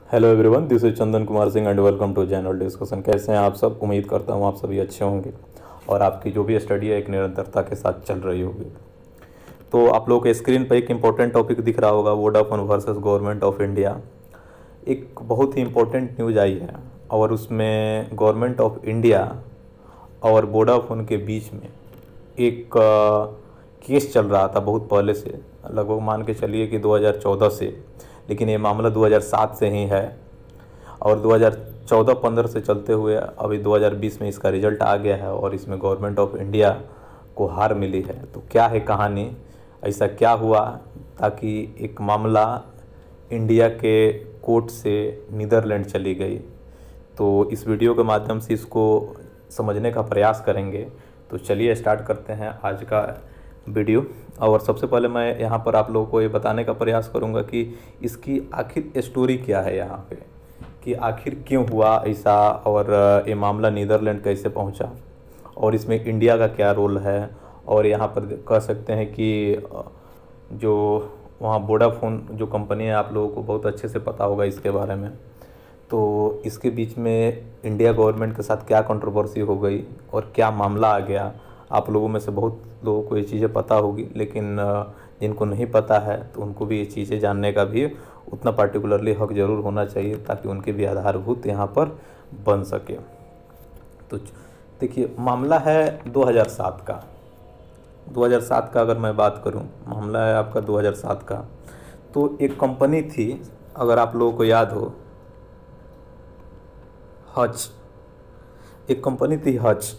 Hello everyone, this is Chandan Kumar Singh and welcome to general discussion. कैसे हैं आप सब? उम्मीद करता हूं आप सभी अच्छे होंगे और आपकी जो भी स्टडी है एक निरंतरता के साथ चल रही होगी। तो आप लोगों के स्क्रीन पर एक इम्पोर्टेंट टॉपिक दिख रहा होगा, Vodafone versus government of India. एक बहुत ही इम्पोर्टेंट न्यूज़ आई है और उसमें गवर्नमेंट ऑफ इंडिया और वोडाफोन के बीच में एक केस चल रहा था बहुत पहले से, लगभग मान के चलिए कि 2014 से, लेकिन ये मामला 2007 से ही है और 2014-15 से चलते हुए अभी 2020 में इसका रिजल्ट आ गया है और इसमें गवर्नमेंट ऑफ इंडिया को हार मिली है। तो क्या है कहानी, ऐसा क्या हुआ ताकि एक मामला इंडिया के कोर्ट से नीदरलैंड चली गई? तो इस वीडियो के माध्यम से इसको समझने का प्रयास करेंगे। तो चलिए स्टार्ट करते हैं आज का वीडियो। और सबसे पहले मैं यहाँ पर आप लोगों को ये बताने का प्रयास करूँगा कि इसकी आखिर स्टोरी क्या है यहाँ पे, कि आखिर क्यों हुआ ऐसा और ये मामला नीदरलैंड कैसे पहुँचा और इसमें इंडिया का क्या रोल है। और यहाँ पर कह सकते हैं कि जो वहाँ वोडाफोन जो कंपनी है, आप लोगों को बहुत अच्छे से पता होगा इसके बारे में। तो इसके बीच में इंडिया गवर्नमेंट के साथ क्या कंट्रोवर्सी हो गई और क्या मामला आ गया। आप लोगों में से बहुत लोगों को ये चीज़ें पता होगी, लेकिन जिनको नहीं पता है तो उनको भी ये चीज़ें जानने का भी उतना पार्टिकुलरली हक ज़रूर होना चाहिए ताकि उनके भी आधारभूत यहाँ पर बन सके। तो देखिए, मामला है 2007 का। 2007 का अगर मैं बात करूँ, मामला है आपका 2007 का। तो एक कंपनी थी, अगर आप लोगों को याद हो, हच, एक कंपनी थी हच।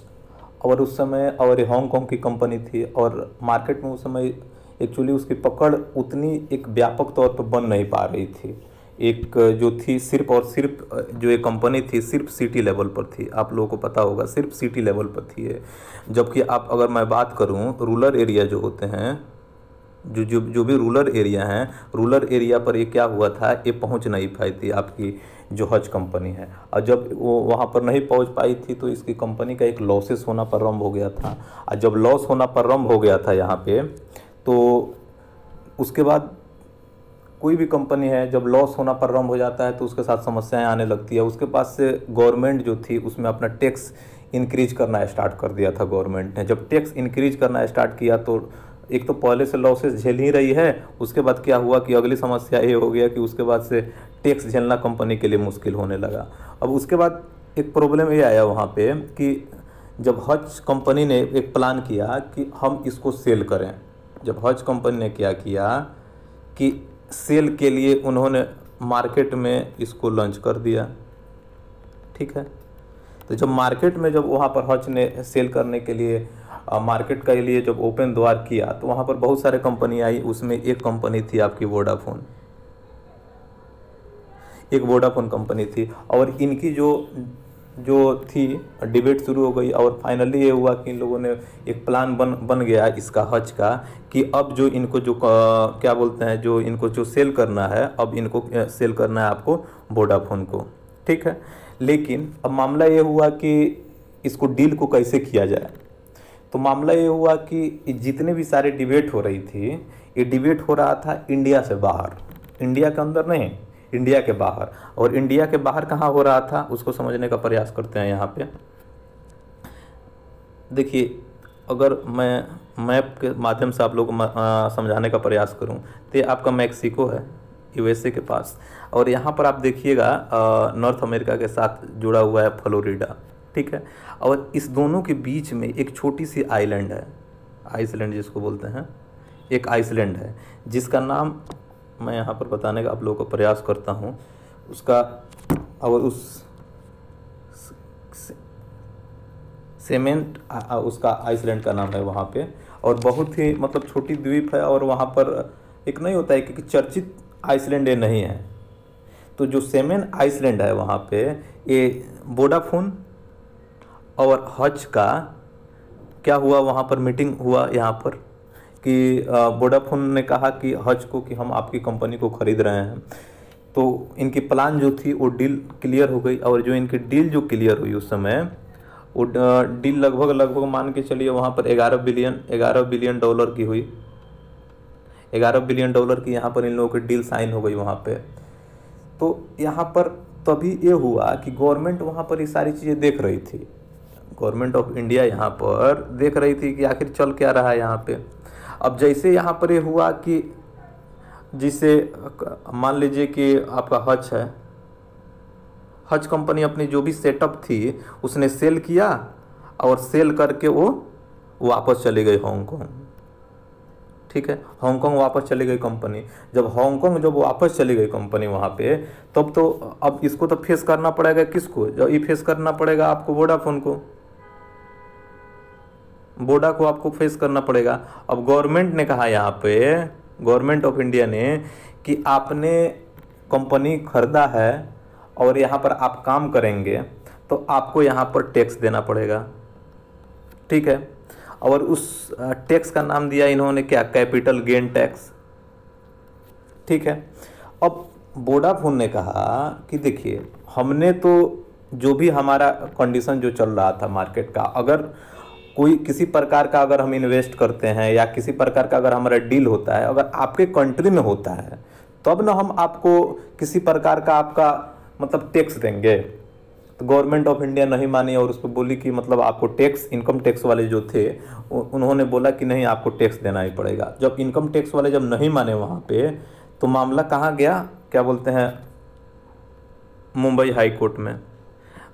और उस समय और हांगकांग की कंपनी थी और मार्केट में उस समय एक्चुअली उसकी पकड़ उतनी एक व्यापक तौर पर बन नहीं पा रही थी। एक जो थी सिर्फ और सिर्फ जो एक कंपनी थी सिर्फ सिटी लेवल पर थी, आप लोगों को पता होगा सिर्फ सिटी लेवल पर थी ये। जबकि आप अगर मैं बात करूं, रूरल एरिया जो होते हैं, जो भी रूरल एरिया हैं, रूरल एरिया पर ये क्या हुआ था, ये पहुंच नहीं पाई थी आपकी जो हज कंपनी है। और जब वो वहाँ पर नहीं पहुँच पाई थी तो इसकी कंपनी का एक लॉसेस होना प्रारंभ हो गया था। और जब लॉस होना प्रारंभ हो गया था यहाँ पे, तो उसके बाद कोई भी कंपनी है जब लॉस होना प्रारंभ हो जाता है तो उसके साथ समस्याएं आने लगती है। उसके पास से गवर्नमेंट जो थी उसमें अपना टैक्स इंक्रीज करना स्टार्ट कर दिया था गवर्नमेंट ने। जब टैक्स इंक्रीज करना स्टार्ट किया तो एक तो पहले से लॉसेस झेल ही रही है, उसके बाद क्या हुआ कि अगली समस्या ये हो गया कि उसके बाद से टैक्स झेलना कंपनी के लिए मुश्किल होने लगा। अब उसके बाद एक प्रॉब्लम ये आया वहाँ पे कि जब हज कंपनी ने एक प्लान किया कि हम इसको सेल करें। जब हज कंपनी ने क्या किया कि सेल के लिए उन्होंने मार्केट में इसको लॉन्च कर दिया, ठीक है। तो जब मार्केट में जब वहाँ पर हज ने सेल करने के लिए मार्केट के लिए जब ओपन द्वार किया तो वहाँ पर बहुत सारे कंपनी आई। उसमें एक कंपनी थी आपकी वोडाफोन, एक वोडाफोन कंपनी थी। और इनकी जो थी डिबेट शुरू हो गई और फाइनली ये हुआ कि इन लोगों ने एक प्लान बन गया इसका हज का कि अब जो इनको जो क्या बोलते हैं, जो इनको जो सेल करना है, अब इनको सेल करना है आपको वोडाफोन को, ठीक है। लेकिन अब मामला ये हुआ कि इसको डील को कैसे किया जाए। तो मामला ये हुआ कि जितने भी सारे डिबेट हो रही थी, ये डिबेट हो रहा था इंडिया से बाहर, इंडिया के अंदर नहीं, इंडिया के बाहर। और इंडिया के बाहर कहाँ हो रहा था उसको समझने का प्रयास करते हैं। यहाँ पे देखिए, अगर मैं मैप के माध्यम से आप लोग को समझाने का प्रयास करूँ तो ये आपका मैक्सिको है, यूएसए के पास। और यहाँ पर आप देखिएगा नॉर्थ अमेरिका के साथ जुड़ा हुआ है फ्लोरिडा, ठीक है। और इस दोनों के बीच में एक छोटी सी आइलैंड है, आइसलैंड जिसको बोलते हैं, एक आइसलैंड है जिसका नाम मैं यहाँ पर बताने का आप लोगों को प्रयास करता हूँ उसका। और उस सेमेंट उसका आइसलैंड का नाम है वहाँ पे। और बहुत ही मतलब छोटी द्वीप है और वहाँ पर एक नहीं होता है कि चर्चित आइसलैंड ये नहीं है। तो जो सेमेन आइसलैंड है वहाँ पे, ये वोडाफोन और हज का क्या हुआ, वहाँ पर मीटिंग हुआ यहाँ पर कि वोडाफोन ने कहा कि हज को कि हम आपकी कंपनी को ख़रीद रहे हैं। तो इनकी प्लान जो थी वो डील क्लियर हो गई। और जो इनकी डील जो क्लियर हुई उस समय, वो डील लगभग मान के चलिए वहाँ पर 11 बिलियन डॉलर की हुई। 11 बिलियन डॉलर की यहाँ पर इन लोगों की डील साइन हो गई वहाँ पे। तो यहाँ पर तभी ये हुआ कि गवर्नमेंट वहाँ पर ये सारी चीज़ें देख रही थी, गवर्नमेंट ऑफ इंडिया यहाँ पर देख रही थी कि आखिर चल क्या रहा है यहाँ पे। अब जैसे यहाँ पर ये हुआ कि जिसे मान लीजिए कि आपका हज है, हज कंपनी अपनी जो भी सेटअप थी उसने सेल किया और सेल करके वो वापस चली गई हांगकांग। ठीक है, हांगकांग वापस चली गई कंपनी। जब हांगकांग जब वापस चली गई कंपनी वहाँ पे, तब तो अब इसको तो फेस करना पड़ेगा किसको, जब ये फेस करना पड़ेगा आपको वोडाफोन को, वोडा को आपको फेस करना पड़ेगा। अब गवर्नमेंट ने कहा यहाँ पे, गवर्नमेंट ऑफ इंडिया ने, कि आपने कंपनी खरीदा है और यहाँ पर आप काम करेंगे तो आपको यहाँ पर टैक्स देना पड़ेगा। ठीक है, और उस टैक्स का नाम दिया इन्होंने क्या, कैपिटल गेन टैक्स। ठीक है, अब वोडाफोन ने कहा कि देखिए हमने तो जो भी हमारा कंडीशन जो चल रहा था मार्केट का, अगर कोई किसी प्रकार का अगर हम इन्वेस्ट करते हैं या किसी प्रकार का अगर हमारा डील होता है, अगर आपके कंट्री में होता है तब ना हम आपको किसी प्रकार का आपका मतलब टैक्स देंगे। तो गवर्नमेंट ऑफ इंडिया नहीं मानी और उस पर बोली कि मतलब आपको टैक्स, इनकम टैक्स वाले जो थे उन्होंने बोला कि नहीं आपको टैक्स देना ही पड़ेगा। जब इनकम टैक्स वाले जब नहीं माने वहाँ पे, तो मामला कहाँ गया, क्या बोलते हैं, मुंबई हाई कोर्ट में।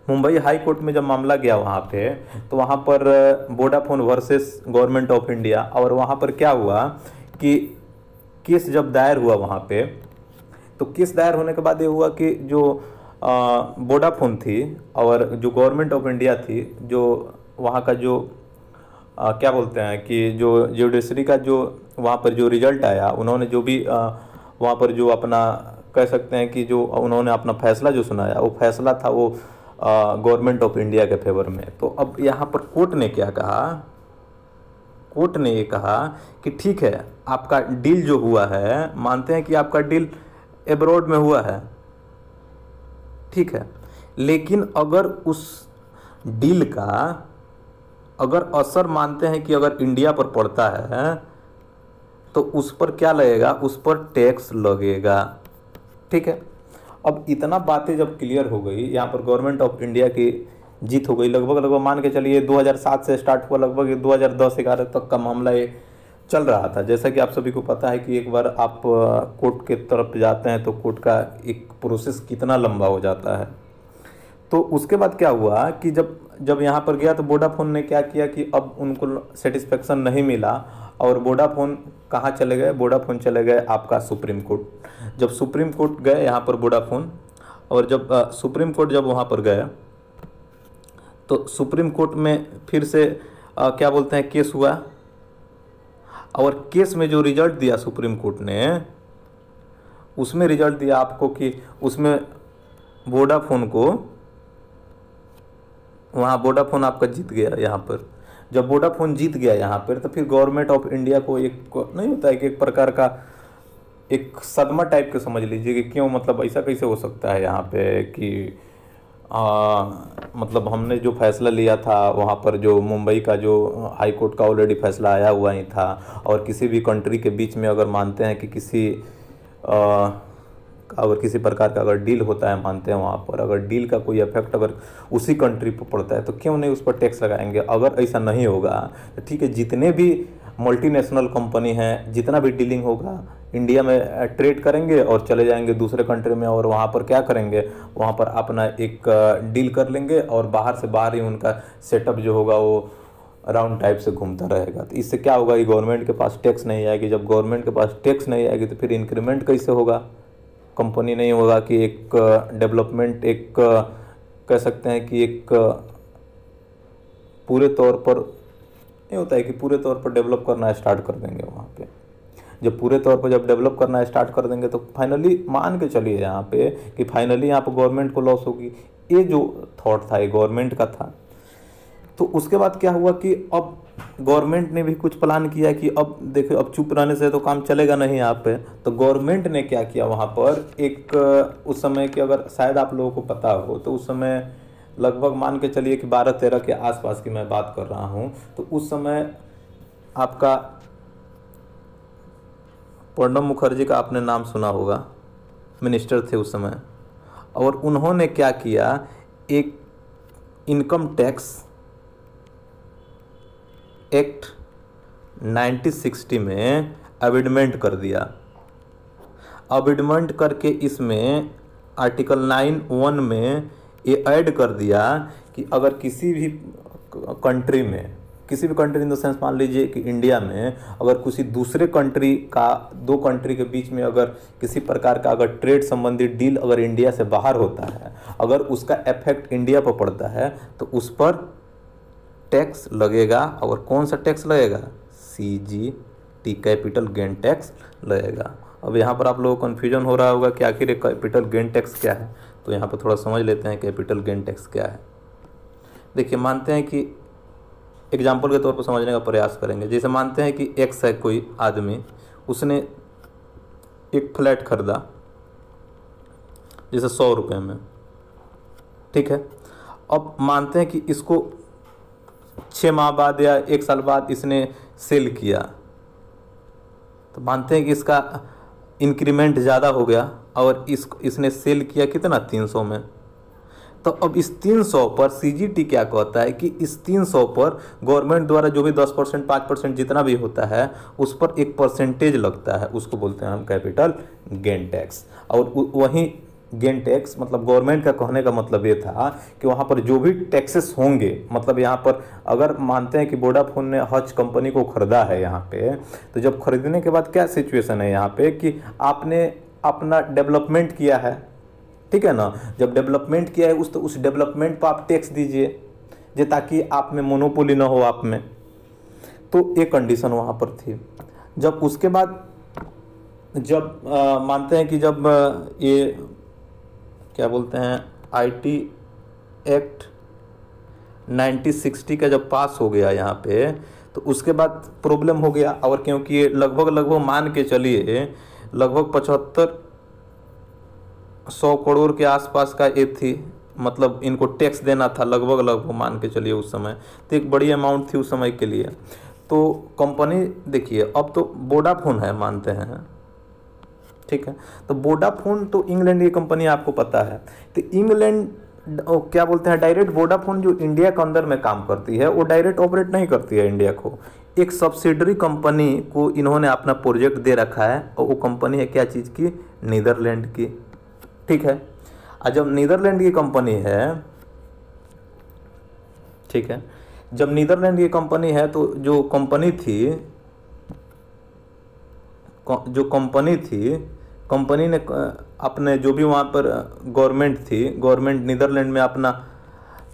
मुंबई हाई कोर्ट में जब मामला गया वहाँ पे, तो वहाँ पर Vodafone versus government of India, और वहाँ पर क्या हुआ कि केस जब दायर हुआ वहाँ पे, तो केस दायर होने के बाद ये हुआ कि जो वोडाफोन थी और जो गवर्नमेंट ऑफ इंडिया थी, जो वहाँ का जो क्या बोलते हैं कि जो जुडिशरी का जो वहाँ पर जो रिजल्ट आया, उन्होंने जो भी वहाँ पर जो अपना कह सकते हैं कि जो उन्होंने अपना फैसला जो सुनाया, वो फैसला था वो गवर्नमेंट ऑफ इंडिया के फेवर में। तो अब यहाँ पर कोर्ट ने क्या कहा, कोर्ट ने ये कहा कि ठीक है आपका डील जो हुआ है, मानते हैं कि आपका डील एब्रॉड में हुआ है, ठीक है, लेकिन अगर उस डील का अगर असर मानते हैं कि अगर इंडिया पर पड़ता है तो उस पर क्या लगेगा, उस पर टैक्स लगेगा। ठीक है, अब इतना बातें जब क्लियर हो गई, यहाँ पर गवर्नमेंट ऑफ इंडिया की जीत हो गई। लगभग मान के चलिए 2007 से स्टार्ट हुआ, लगभग 2010-11 तक का मामला ये चल रहा था। जैसा कि आप सभी को पता है कि एक बार आप कोर्ट के तरफ जाते हैं तो कोर्ट का एक प्रोसेस कितना लंबा हो जाता है। तो उसके बाद क्या हुआ कि जब यहाँ पर गया तो वोडाफोन ने क्या किया कि अब उनको सेटिस्फेक्शन नहीं मिला और वोडाफोन कहाँ चले गए, वोडाफोन चले गए आपका सुप्रीम कोर्ट। जब सुप्रीम कोर्ट गए यहाँ पर वोडाफोन, और जब सुप्रीम कोर्ट जब वहाँ पर गए तो सुप्रीम कोर्ट में फिर से क्या बोलते हैं केस हुआ, और केस में जो रिजल्ट दिया सुप्रीम कोर्ट ने, उसमें रिजल्ट दिया आपको कि उसमें वोडाफोन को, वहाँ वोडाफोन आपका जीत गया। यहाँ पर जब वोडाफोन जीत गया यहाँ पर, तो फिर गवर्नमेंट ऑफ इंडिया को एक नहीं होता है कि एक प्रकार का एक सदमा टाइप के समझ लीजिए कि क्यों, मतलब ऐसा कैसे हो सकता है यहाँ पे कि मतलब हमने जो फैसला लिया था वहाँ पर, जो मुंबई का जो हाई कोर्ट का ऑलरेडी फैसला आया हुआ ही था, और किसी भी कंट्री के बीच में अगर मानते हैं कि किसी अगर किसी प्रकार का अगर डील होता है, मानते हैं वहाँ पर अगर डील का कोई इफेक्ट अगर उसी कंट्री पर पड़ता है तो क्यों नहीं उस पर टैक्स लगाएंगे। अगर ऐसा नहीं होगा तो ठीक है, जितने भी मल्टीनेशनल कंपनी हैं, जितना भी डीलिंग होगा इंडिया में ट्रेड करेंगे और चले जाएंगे दूसरे कंट्री में, और वहाँ पर क्या करेंगे, वहाँ पर अपना एक डील कर लेंगे और बाहर से बाहर ही उनका सेटअप जो होगा वो राउंड टाइप से घूमता रहेगा। तो इससे क्या होगा कि गवर्नमेंट के पास टैक्स नहीं आएगी। जब गवर्नमेंट के पास टैक्स नहीं आएगी तो फिर इंक्रीमेंट कैसे होगा, कंपनी नहीं होगा कि एक डेवलपमेंट, एक कह सकते हैं कि एक पूरे तौर पर नहीं होता है कि पूरे तौर पर डेवलप करना स्टार्ट कर देंगे। वहाँ पे जब पूरे तौर पर जब डेवलप करना स्टार्ट कर देंगे तो फाइनली मान के चलिए यहाँ पे कि फाइनली यहाँ पर गवर्नमेंट को लॉस होगी। ये जो थॉट था ये गवर्नमेंट का था। तो उसके बाद क्या हुआ कि अब गवर्नमेंट ने भी कुछ प्लान किया कि अब देखो अब चुप रहने से तो काम चलेगा नहीं यहाँ पे। तो गवर्नमेंट ने क्या किया वहाँ पर, एक उस समय की अगर शायद आप लोगों को पता हो तो उस समय लगभग मान के चलिए कि 12-13 के आसपास की मैं बात कर रहा हूँ। तो उस समय आपका प्रणब मुखर्जी का आपने नाम सुना होगा, मिनिस्टर थे उस समय, और उन्होंने क्या किया, एक इनकम टैक्स एक्ट 1960 में अमेंडमेंट कर दिया। अमेंडमेंट करके इसमें आर्टिकल 9(1) में ये ऐड कर दिया कि अगर किसी भी कंट्री में, किसी भी कंट्री इन द सेंस मान लीजिए कि इंडिया में अगर किसी दूसरे कंट्री का, दो कंट्री के बीच में अगर किसी प्रकार का अगर ट्रेड संबंधी डील अगर इंडिया से बाहर होता है, अगर उसका इफेक्ट इंडिया पर पड़ता है तो उस पर टैक्स लगेगा। और कौन सा टैक्स लगेगा? CGT, कैपिटल गेन टैक्स लगेगा। अब यहाँ पर आप लोगों को कन्फ्यूजन हो रहा होगा कि आखिर ये कैपिटल गेन टैक्स क्या है, तो यहाँ पर थोड़ा समझ लेते हैं कैपिटल गेन टैक्स क्या है। देखिए, मानते हैं कि एग्जाम्पल के तौर पर समझने का प्रयास करेंगे। जैसे मानते हैं कि एक्स है कोई आदमी, उसने एक फ्लैट खरीदा जैसे 100 रुपये में, ठीक है। अब मानते हैं कि इसको 6 माह बाद या 1 साल बाद इसने सेल किया, तो मानते हैं कि इसका इंक्रीमेंट ज़्यादा हो गया और इसने सेल किया कितना, 300 में। तो अब इस 300 पर CGT क्या कहता है कि इस 300 पर गवर्नमेंट द्वारा जो भी 10%, 5% जितना भी होता है उस पर एक परसेंटेज लगता है, उसको बोलते हैं हम कैपिटल गेन टैक्स। और वहीं गेन टैक्स मतलब गवर्नमेंट का कहने का मतलब ये था कि वहाँ पर जो भी टैक्सेस होंगे, मतलब यहाँ पर अगर मानते हैं कि वोडाफोन ने हच कंपनी को ख़रीदा है यहाँ पे, तो जब खरीदने के बाद क्या सिचुएशन है यहाँ पे कि आपने अपना डेवलपमेंट किया है, ठीक है ना। जब डेवलपमेंट किया है उस डेवलपमेंट पर आप टैक्स दीजिए ताकि आप में मोनोपोली ना हो आप में। तो एक कंडीशन वहाँ पर थी। जब उसके बाद जब मानते हैं कि जब ये क्या बोलते हैं IT एक्ट 1960 का जब पास हो गया यहाँ पे, तो उसके बाद प्रॉब्लम हो गया। और क्योंकि ये लगभग मान के चलिए लगभग 7500 करोड़ के आसपास का ये थी, मतलब इनको टैक्स देना था लगभग मान के चलिए उस समय, तो एक बड़ी अमाउंट थी उस समय के लिए। तो कंपनी देखिए, अब तो वोडाफोन है मानते हैं, ठीक है। तो वोडाफोन तो इंग्लैंड की कंपनी आपको पता है। तो इंग्लैंड क्या बोलते हैं, डायरेक्ट वोडाफोन जो इंडिया के अंदर में काम करती है वो डायरेक्ट ऑपरेट नहीं करती है इंडिया को। एक सब्सिडरी कंपनी को इन्होंने अपना प्रोजेक्ट दे रखा है, और वो कंपनी है क्या चीज़ की, नीदरलैंड की, ठीक है। और जब नीदरलैंड की कंपनी है, ठीक है, जब नीदरलैंड की कंपनी है तो जो कंपनी थी कंपनी ने अपने जो भी वहाँ पर गवर्नमेंट थी, गवर्नमेंट नीदरलैंड में अपना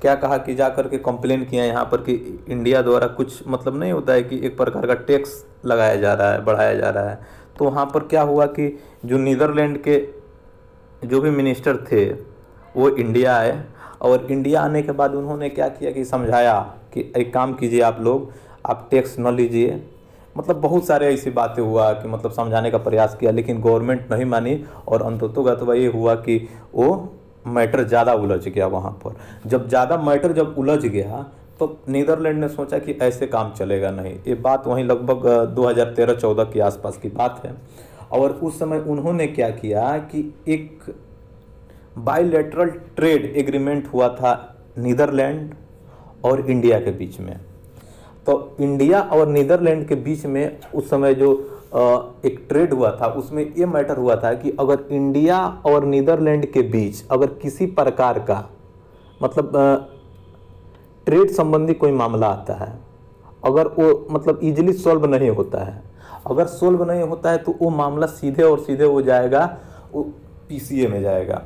क्या कहा कि जा कर के कंप्लेन किया यहाँ पर कि इंडिया द्वारा कुछ मतलब नहीं होता है कि एक प्रकार का टैक्स लगाया जा रहा है, बढ़ाया जा रहा है। तो वहाँ पर क्या हुआ कि जो नीदरलैंड के जो भी मिनिस्टर थे वो इंडिया आए, और इंडिया आने के बाद उन्होंने क्या किया कि समझाया कि एक काम कीजिए आप लोग, आप टैक्स न लीजिए। मतलब बहुत सारे ऐसी बातें हुआ कि मतलब समझाने का प्रयास किया, लेकिन गवर्नमेंट नहीं मानी, और अंततोगत्वा ये हुआ कि वो मैटर ज़्यादा उलझ गया वहाँ पर। जब ज़्यादा मैटर जब उलझ गया तो नीदरलैंड ने सोचा कि ऐसे काम चलेगा नहीं। ये बात वहीं लगभग 2013-14 के आसपास की बात है। और उस समय उन्होंने क्या किया कि एक बायलैटरल ट्रेड एग्रीमेंट हुआ था नीदरलैंड और इंडिया के बीच में। तो इंडिया और नीदरलैंड के बीच में उस समय जो एक ट्रेड हुआ था उसमें ये मैटर हुआ था कि अगर इंडिया और नीदरलैंड के बीच अगर किसी प्रकार का मतलब ट्रेड संबंधी कोई मामला आता है, अगर वो मतलब इजीली सॉल्व नहीं होता है, अगर सॉल्व नहीं होता है तो वो मामला सीधे और सीधे हो जाएगा, वो PCA में जाएगा।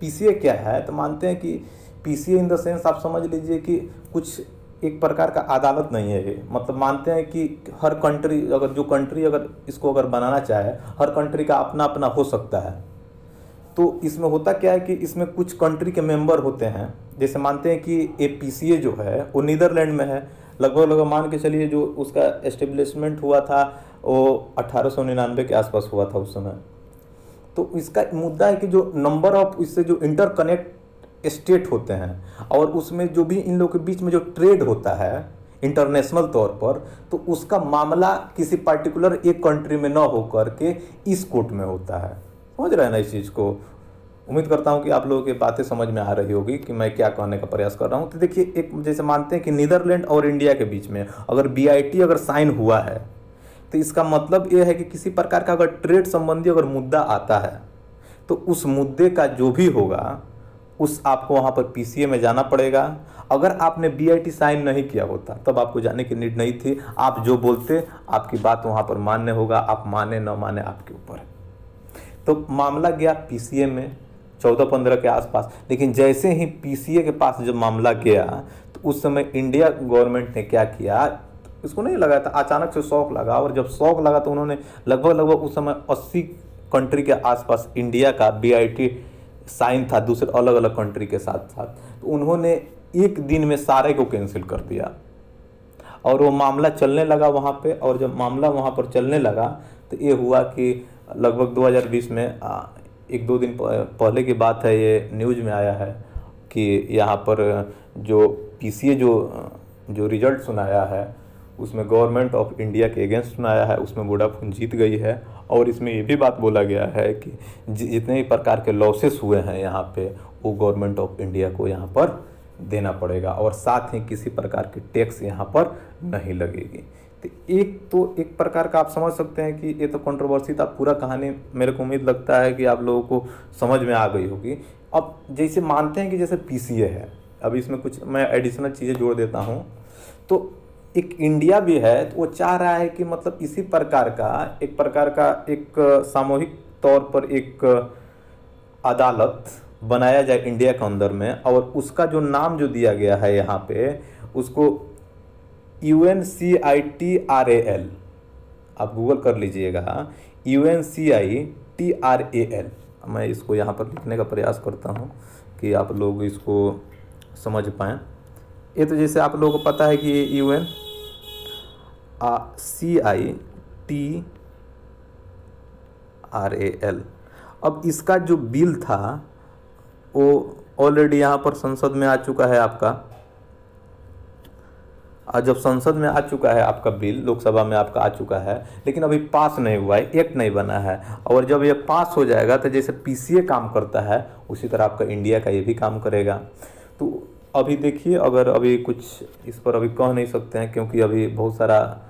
PCA क्या है, तो मानते हैं कि PCA इन द सेंस आप समझ लीजिए कि कुछ एक प्रकार का अदालत नहीं है ये। मतलब मानते हैं कि हर कंट्री अगर जो कंट्री अगर इसको अगर बनाना चाहे, हर कंट्री का अपना अपना हो सकता है। तो इसमें होता क्या है कि इसमें कुछ कंट्री के मेंबर होते हैं। जैसे मानते हैं कि ये PCA जो है वो नीदरलैंड में है, लगभग मान के चलिए जो उसका एस्टेब्लिशमेंट हुआ था वो 1899 के आसपास हुआ था उस समय। तो इसका मुद्दा है कि जो नंबर ऑफ इससे जो इंटरकनेक्ट स्टेट होते हैं और उसमें जो भी इन लोगों के बीच में जो ट्रेड होता है इंटरनेशनल तौर पर, तो उसका मामला किसी पार्टिकुलर एक कंट्री में ना होकर के इस कोर्ट में होता है। समझ रहे हैं ना इस चीज़ को। उम्मीद करता हूँ कि आप लोगों की बातें समझ में आ रही होगी कि मैं क्या कहने का प्रयास कर रहा हूँ। तो देखिए, एक जैसे मानते हैं कि नीदरलैंड और इंडिया के बीच में अगर BIT अगर साइन हुआ है तो इसका मतलब ये है कि किसी प्रकार का अगर ट्रेड संबंधी अगर मुद्दा आता है तो उस मुद्दे का जो भी होगा उस आपको वहाँ पर PCA में जाना पड़ेगा। अगर आपने BIT साइन नहीं किया होता तब आपको जाने की नीड नहीं थी। आप जो बोलते आपकी बात वहाँ पर मान्य होगा, आप माने न माने आपके ऊपर है। तो मामला गया PCA में 14-15 के आसपास। लेकिन जैसे ही PCA के पास जब मामला गया तो उस समय इंडिया गवर्नमेंट ने क्या किया, इसको नहीं लगाया था, अचानक से शौक लगा। और जब शौक लगा तो उन्होंने लगभग उस समय 80 कंट्री के आसपास इंडिया का BIT साइन था दूसरे अलग अलग कंट्री के साथ साथ। तो उन्होंने एक दिन में सारे को कैंसिल कर दिया और वो मामला चलने लगा वहाँ पे। और जब मामला वहाँ पर चलने लगा तो ये हुआ कि लगभग 2020 में 1-2 दिन पहले की बात है, ये न्यूज़ में आया है कि यहाँ पर जो PCA जो रिजल्ट सुनाया है उसमें गवर्नमेंट ऑफ इंडिया के अगेंस्ट सुनाया है, उसमें वोडाफोन जीत गई है। और इसमें ये भी बात बोला गया है कि जितने भी प्रकार के लॉसेस हुए हैं यहाँ पे वो गवर्नमेंट ऑफ इंडिया को यहाँ पर देना पड़ेगा और साथ ही किसी प्रकार की टैक्स यहाँ पर नहीं लगेगी। तो एक प्रकार का आप समझ सकते हैं कि ये तो कंट्रोवर्सी था। पूरा कहानी मेरे को उम्मीद लगता है कि आप लोगों को समझ में आ गई होगी। अब जैसे मानते हैं कि जैसे PCA है, अब इसमें कुछ मैं एडिशनल चीज़ें जोड़ देता हूँ। तो एक इंडिया भी है तो वो चाह रहा है कि मतलब इसी प्रकार का एक सामूहिक तौर पर एक अदालत बनाया जाए इंडिया के अंदर में। और उसका जो नाम जो दिया गया है यहाँ पे उसको UNCITRAL, आप गूगल कर लीजिएगा, UNCITRAL। मैं इसको यहाँ पर लिखने का प्रयास करता हूँ कि आप लोग इसको समझ पाएँ। ये तो जैसे आप लोगों को पता है कि UNCITRAL। अब इसका जो बिल था वो ऑलरेडी यहाँ पर संसद में आ चुका है आपका। जब संसद में आ चुका है आपका बिल, लोकसभा में आपका आ चुका है, लेकिन अभी पास नहीं हुआ है, एक्ट नहीं बना है। और जब ये पास हो जाएगा तो जैसे PCA काम करता है उसी तरह आपका इंडिया का ये भी काम करेगा। तो अभी देखिए, अगर अभी कुछ इस पर अभी कह नहीं सकते हैं क्योंकि अभी बहुत सारा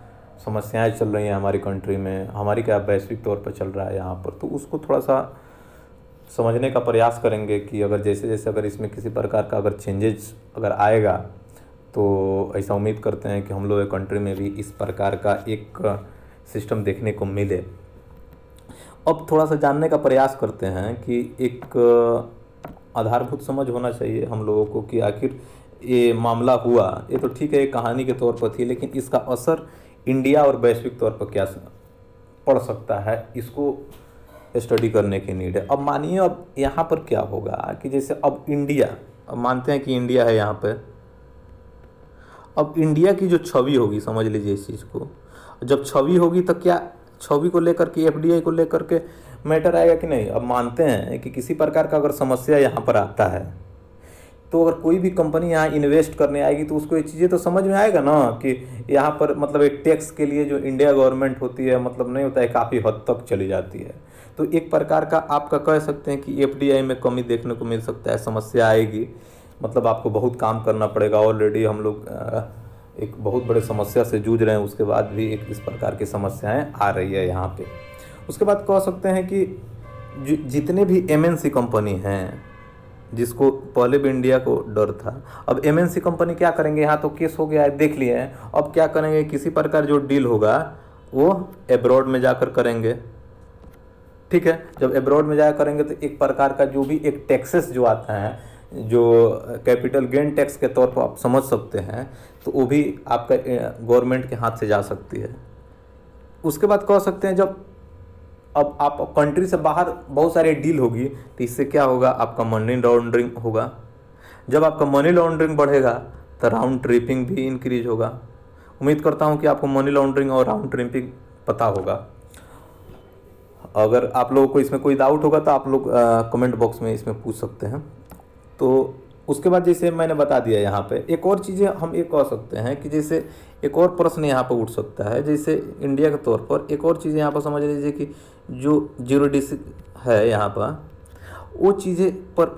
समस्याएं चल रही हैं हमारी कंट्री में, हमारी क्या वैश्विक तौर पर चल रहा है यहाँ पर। तो उसको थोड़ा सा समझने का प्रयास करेंगे कि अगर जैसे जैसे अगर इसमें किसी प्रकार का अगर चेंजेस अगर आएगा तो ऐसा उम्मीद करते हैं कि हम लोग कंट्री में भी इस प्रकार का एक सिस्टम देखने को मिले। अब थोड़ा सा जानने का प्रयास करते हैं कि एक आधारभूत समझ होना चाहिए हम लोगों को कि आखिर ये मामला हुआ, ये तो ठीक है, कहानी के तौर पर थी, लेकिन इसका असर इंडिया और वैश्विक तौर पर क्या पड़ सकता है, इसको स्टडी करने की नीड है। अब मानिए अब यहाँ पर क्या होगा कि जैसे अब इंडिया, अब मानते हैं कि इंडिया है यहाँ पे, अब इंडिया की जो छवि होगी, समझ लीजिए इस चीज़ को, जब छवि होगी तो क्या छवि को लेकर के FDI को लेकर के मैटर आएगा कि नहीं। अब मानते हैं कि किसी प्रकार का अगर समस्या यहाँ पर आता है तो अगर कोई भी कंपनी यहाँ इन्वेस्ट करने आएगी तो उसको ये चीज़ें तो समझ में आएगा ना कि यहाँ पर मतलब एक टैक्स के लिए जो इंडिया गवर्नमेंट होती है मतलब नहीं होता है, काफ़ी हद तक चली जाती है। तो एक प्रकार का आपका कह सकते हैं कि FDI में कमी देखने को मिल सकता है, समस्या आएगी, मतलब आपको बहुत काम करना पड़ेगा। ऑलरेडी हम लोग एक बहुत बड़े समस्या से जूझ रहे हैं, उसके बाद भी एक इस प्रकार की समस्याएं आ रही है यहाँ पे। उसके बाद कह सकते हैं कि जितने भी MNC कंपनी हैं, जिसको पहले भी इंडिया को डर था, अब MNC कंपनी क्या करेंगे, यहाँ तो केस हो गया है, देख लिए हैं, अब क्या करेंगे, किसी प्रकार जो डील होगा वो एब्रॉड में जाकर करेंगे। ठीक है, जब एब्रॉड में जाकर करेंगे तो एक प्रकार का जो भी एक टैक्सेस जो आता है, जो कैपिटल गेन टैक्स के तौर पर आप समझ सकते हैं, तो वो भी आपका गवर्नमेंट के हाथ से जा सकती है। उसके बाद कह सकते हैं जब अब आप कंट्री से बाहर बहुत सारी डील होगी तो इससे क्या होगा, आपका मनी लॉन्ड्रिंग होगा। जब आपका मनी लॉन्ड्रिंग बढ़ेगा तो राउंड ट्रिपिंग भी इंक्रीज होगा। उम्मीद करता हूं कि आपको मनी लॉन्ड्रिंग और राउंड ट्रिपिंग पता होगा। अगर आप लोगों को इसमें कोई डाउट होगा तो आप लोग कमेंट बॉक्स में इसमें पूछ सकते हैं। तो उसके बाद जैसे मैंने बता दिया, यहाँ पे एक और चीज़ें हम ये कह सकते हैं कि जैसे एक और प्रश्न यहाँ पर उठ सकता है, जैसे इंडिया के तौर पर एक और चीज़ यहाँ पर समझ लीजिए कि जो है यहाँ पर, वो चीज़ें पर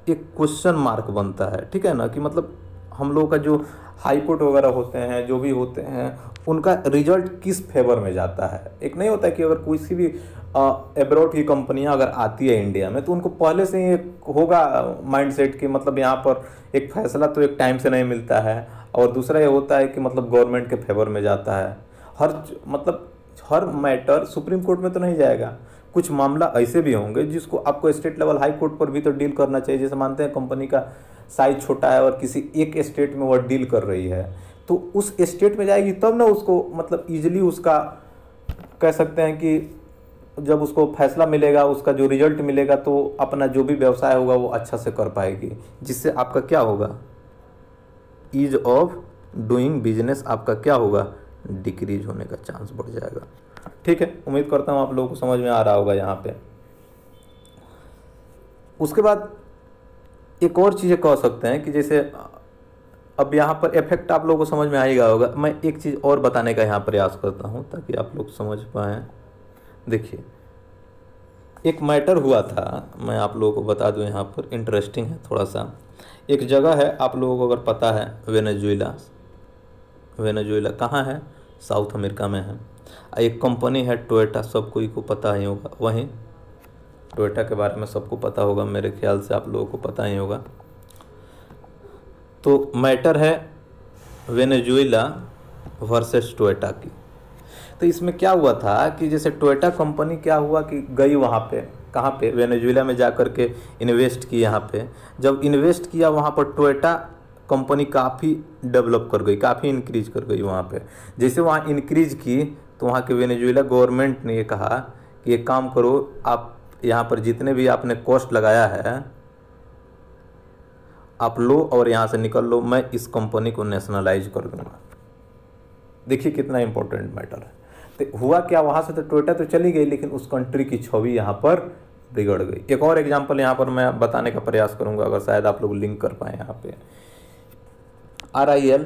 एक क्वेश्चन मार्क बनता है, ठीक है ना, कि मतलब हम लोगों का जो हाई कोर्ट वगैरह होते हैं, जो भी होते हैं, उनका रिजल्ट किस फेवर में जाता है। एक नहीं होता है कि अगर किसी भी एब्रॉड की कंपनियां अगर आती है इंडिया में, तो उनको पहले से ही एक होगा माइंडसेट कि मतलब यहाँ पर एक फैसला तो एक टाइम से नहीं मिलता है, और दूसरा ये होता है कि मतलब गवर्नमेंट के फेवर में जाता है। मतलब हर मैटर सुप्रीम कोर्ट में तो नहीं जाएगा, कुछ मामला ऐसे भी होंगे जिसको आपको स्टेट लेवल हाई कोर्ट पर भी तो डील करना चाहिए। जैसे मानते हैं कंपनी का साइज छोटा है और किसी एक स्टेट में वह डील कर रही है, तो उस स्टेट में जाएगी तब ना उसको मतलब इजीली उसका कह सकते हैं कि जब उसको फैसला मिलेगा, उसका जो रिजल्ट मिलेगा, तो अपना जो भी व्यवसाय होगा वो अच्छा से कर पाएगी, जिससे आपका क्या होगा, ईज ऑफ डूइंग बिजनेस आपका क्या होगा, डिक्रीज होने का चांस बढ़ जाएगा। ठीक है, उम्मीद करता हूँ आप लोगों को समझ में आ रहा होगा यहाँ पे। उसके बाद एक और चीज़ें कह सकते हैं कि जैसे अब यहाँ पर इफेक्ट आप लोगों को समझ में आएगा होगा, मैं एक चीज़ और बताने का यहाँ प्रयास करता हूँ ताकि आप लोग समझ पाएँ। देखिए, एक मैटर हुआ था, मैं आप लोगों को बता दूं, यहाँ पर इंटरेस्टिंग है थोड़ा सा। एक जगह है, आप लोगों को अगर पता है, वेनेजुएला। वेनेजुएला कहाँ है, साउथ अमेरिका में है। एक कंपनी है टोयोटा, सब कोई को पता ही होगा, वहीं टोयोटा के बारे में सबको पता होगा, मेरे ख्याल से आप लोगों को पता ही होगा। तो मैटर है वेनेजुएला वर्सेस टोयोटा की। तो इसमें क्या हुआ था कि जैसे टोयोटा कंपनी क्या हुआ कि गई वहाँ पे, कहाँ पे, वेनेजुएला में जा कर के इन्वेस्ट की। यहाँ पे जब इन्वेस्ट किया वहाँ पर टोयोटा कंपनी काफ़ी डेवलप कर गई, काफ़ी इंक्रीज कर गई वहाँ पे। जैसे वहाँ इंक्रीज की तो वहाँ के वेनेजुएला गवर्नमेंट ने ये कहा कि एक काम करो, आप यहाँ पर जितने भी आपने कॉस्ट लगाया है आप लो और यहाँ से निकल लो, मैं इस कंपनी को नेशनलाइज कर दूंगा। देखिए कितना इंपॉर्टेंट मैटर है। तो हुआ क्या, वहाँ से तो टोयोटा तो चली गई, लेकिन उस कंट्री की छवि यहाँ पर बिगड़ गई। एक और एग्जांपल यहाँ पर मैं बताने का प्रयास करूँगा, अगर शायद आप लोग लिंक कर पाएँ। यहाँ पे RIL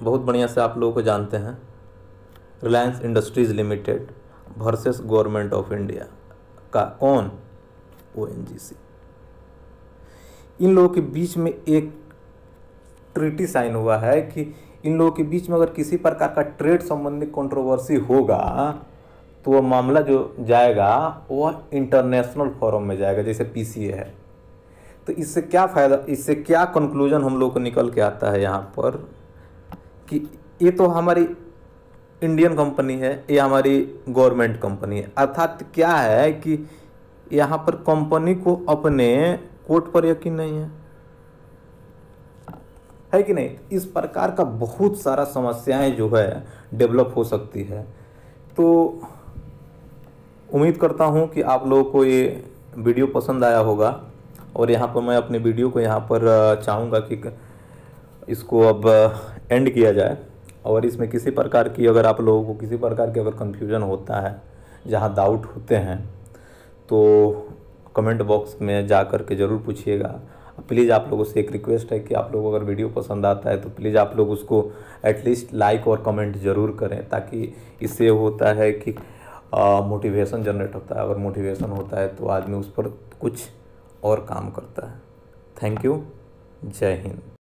बहुत बढ़िया से आप लोगों को जानते हैं, Reliance industries limited versus government of India का कौन, ONGC। इन लोगों के बीच में एक ट्रीटी साइन हुआ है कि इन लोगों के बीच में अगर किसी प्रकार का ट्रेड संबंधी कंट्रोवर्सी होगा तो वह मामला जो जाएगा वह इंटरनेशनल फोरम में जाएगा, जैसे PCA है। तो इससे क्या फ़ायदा, इससे क्या कंक्लूजन हम लोग को निकल के आता है यहाँ पर कि ये तो हमारी इंडियन कंपनी है, ये हमारी गवर्नमेंट कंपनी है। अर्थात क्या है कि यहाँ पर कंपनी को अपने कोर्ट पर यकीन नहीं है कि नहीं। इस प्रकार का बहुत सारा समस्याएं जो है डेवलप हो सकती है। तो उम्मीद करता हूं कि आप लोगों को ये वीडियो पसंद आया होगा, और यहाँ पर मैं अपने वीडियो को यहाँ पर चाहूँगा कि इसको अब एंड किया जाए। और इसमें किसी प्रकार की अगर आप लोगों को किसी प्रकार की अगर कन्फ्यूज़न होता है, जहाँ डाउट होते हैं, तो कमेंट बॉक्स में जा कर के ज़रूर पूछिएगा। प्लीज़ आप लोगों से एक रिक्वेस्ट है कि आप लोग अगर वीडियो पसंद आता है तो प्लीज़ आप लोग उसको एटलीस्ट लाइक और कमेंट ज़रूर करें, ताकि इससे होता है कि मोटिवेशन जनरेट होता है। अगर मोटिवेशन होता है तो आदमी उस पर कुछ और काम करता है। थैंक यू, जय हिंद।